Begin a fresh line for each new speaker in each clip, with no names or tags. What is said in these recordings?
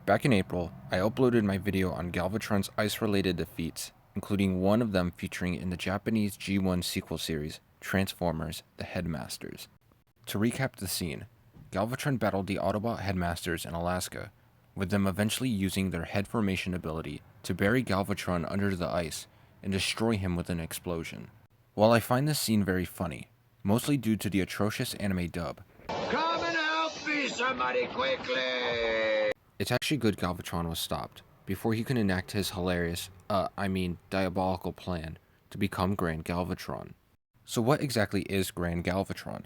Back in April, I uploaded my video on Galvatron's ice-related defeats, including one of them featuring in the Japanese G1 sequel series, Transformers: The Headmasters. To recap the scene, Galvatron battled the Autobot Headmasters in Alaska, with them eventually using their head formation ability to bury Galvatron under the ice and destroy him with an explosion. While I find this scene very funny, mostly due to the atrocious anime dub,
Come and help me, somebody, quickly!
it's actually good Galvatron was stopped before he could enact his hilarious, diabolical plan to become Grand Galvatron. So what exactly is Grand Galvatron?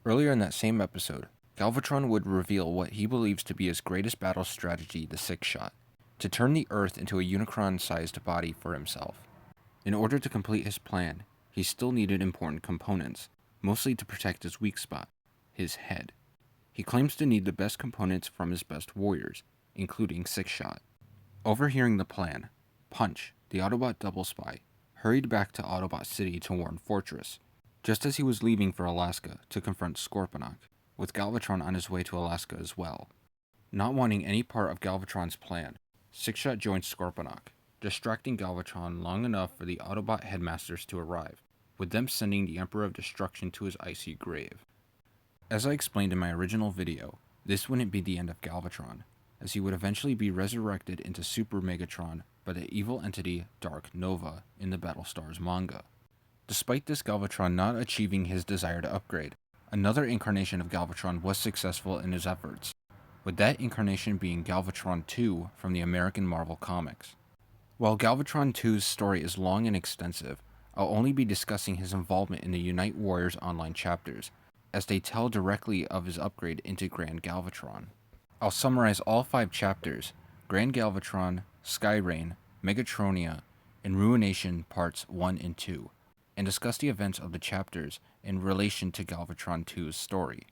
Earlier in that same episode, Galvatron would reveal what he believes to be his greatest battle strategy, the Six Shot, to turn the Earth into a Unicron-sized body for himself. In order to complete his plan, he still needed important components, mostly to protect his weak spot, his head. He claims to need the best components from his best warriors, including Six Shot. Overhearing the plan, Punch, the Autobot double spy, hurried back to Autobot City to warn Fortress, just as he was leaving for Alaska to confront Scorponok, with Galvatron on his way to Alaska as well. Not wanting any part of Galvatron's plan, Six Shot joins Scorponok, distracting Galvatron long enough for the Autobot Headmasters to arrive, with them sending the Emperor of Destruction to his icy grave. As I explained in my original video, this wouldn't be the end of Galvatron, as he would eventually be resurrected into Super Megatron by the evil entity Dark Nova in the Battlestars manga. Despite this Galvatron not achieving his desired upgrade, another incarnation of Galvatron was successful in his efforts, with that incarnation being Galvatron 2 from the American Marvel Comics. While Galvatron 2's story is long and extensive, I'll only be discussing his involvement in the Unite Warriors online chapters, as they tell directly of his upgrade into Grand Galvatron. I'll summarize all 5 chapters, Grand Galvatron, Skyrain, Megatronia, and Ruination Parts 1 and 2, and discuss the events of the chapters in relation to Galvatron 2's story.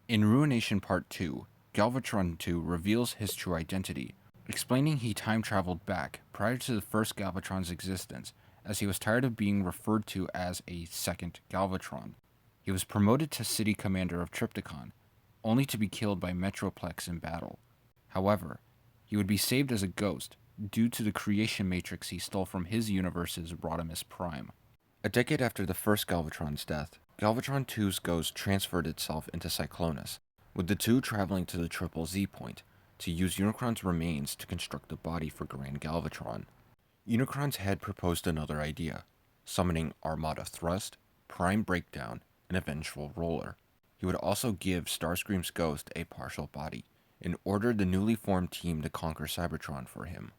In Ruination Part 2, Galvatron 2 reveals his true identity, explaining he time-traveled back prior to the first Galvatron's existence, as he was tired of being referred to as a second Galvatron. He was promoted to City Commander of Trypticon, only to be killed by Metroplex in battle. However, he would be saved as a ghost due to the creation matrix he stole from his universe's Rodimus Prime. A decade after the first Galvatron's death, Galvatron 2's ghost transferred itself into Cyclonus, with the two traveling to the Triple Z point to use Unicron's remains to construct a body for Grand Galvatron. Unicron's head proposed another idea, summoning Armada Thrust, Prime Breakdown, and a Vengeful Roller. He would also give Starscream's ghost a partial body, and ordered the newly formed team to conquer Cybertron for him.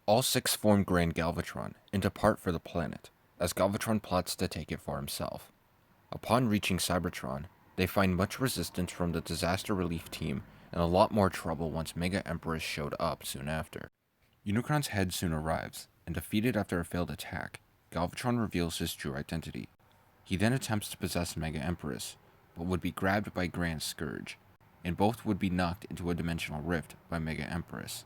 All 6 formed Grand Galvatron and depart for the planet, as Galvatron plots to take it for himself. Upon reaching Cybertron, they find much resistance from the disaster relief team and a lot more trouble once Mega Empress showed up soon after. Unicron's head soon arrives, and defeated after a failed attack, Galvatron reveals his true identity. He then attempts to possess Mega Empress, but would be grabbed by Grand Scourge, and both would be knocked into a dimensional rift by Mega Empress.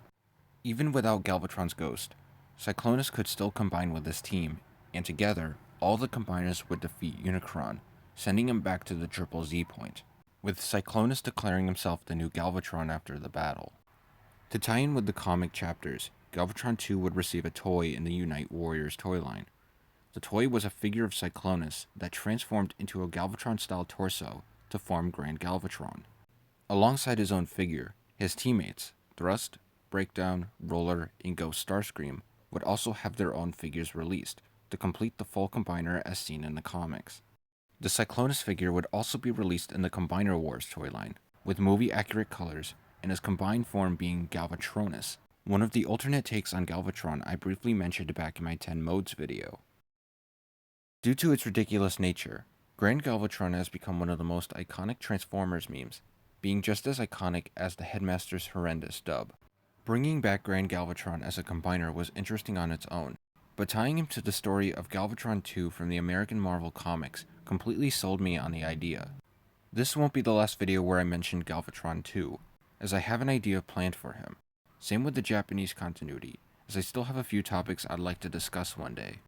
Even without Galvatron's ghost, Cyclonus could still combine with this team, and together, all the combiners would defeat Unicron, sending him back to the Triple Z point, with Cyclonus declaring himself the new Galvatron after the battle. To tie in with the comic chapters, Galvatron 2 would receive a toy in the Unite Warriors toy line. The toy was a figure of Cyclonus that transformed into a Galvatron-style torso to form Grand Galvatron. Alongside his own figure, his teammates, Thrust, Breakdown, Roller, and Ghost Starscream, would also have their own figures released to complete the full combiner as seen in the comics. The Cyclonus figure would also be released in the Combiner Wars toy line, with movie-accurate colors, and his combined form being Galvatronus, one of the alternate takes on Galvatron I briefly mentioned back in my 10 modes video. Due to its ridiculous nature, Grand Galvatron has become one of the most iconic Transformers memes, being just as iconic as the Headmaster's horrendous dub. Bringing back Grand Galvatron as a combiner was interesting on its own, but tying him to the story of Galvatron 2 from the American Marvel Comics completely sold me on the idea. This won't be the last video where I mention Galvatron 2, as I have an idea planned for him. Same with the Japanese continuity, as I still have a few topics I'd like to discuss one day.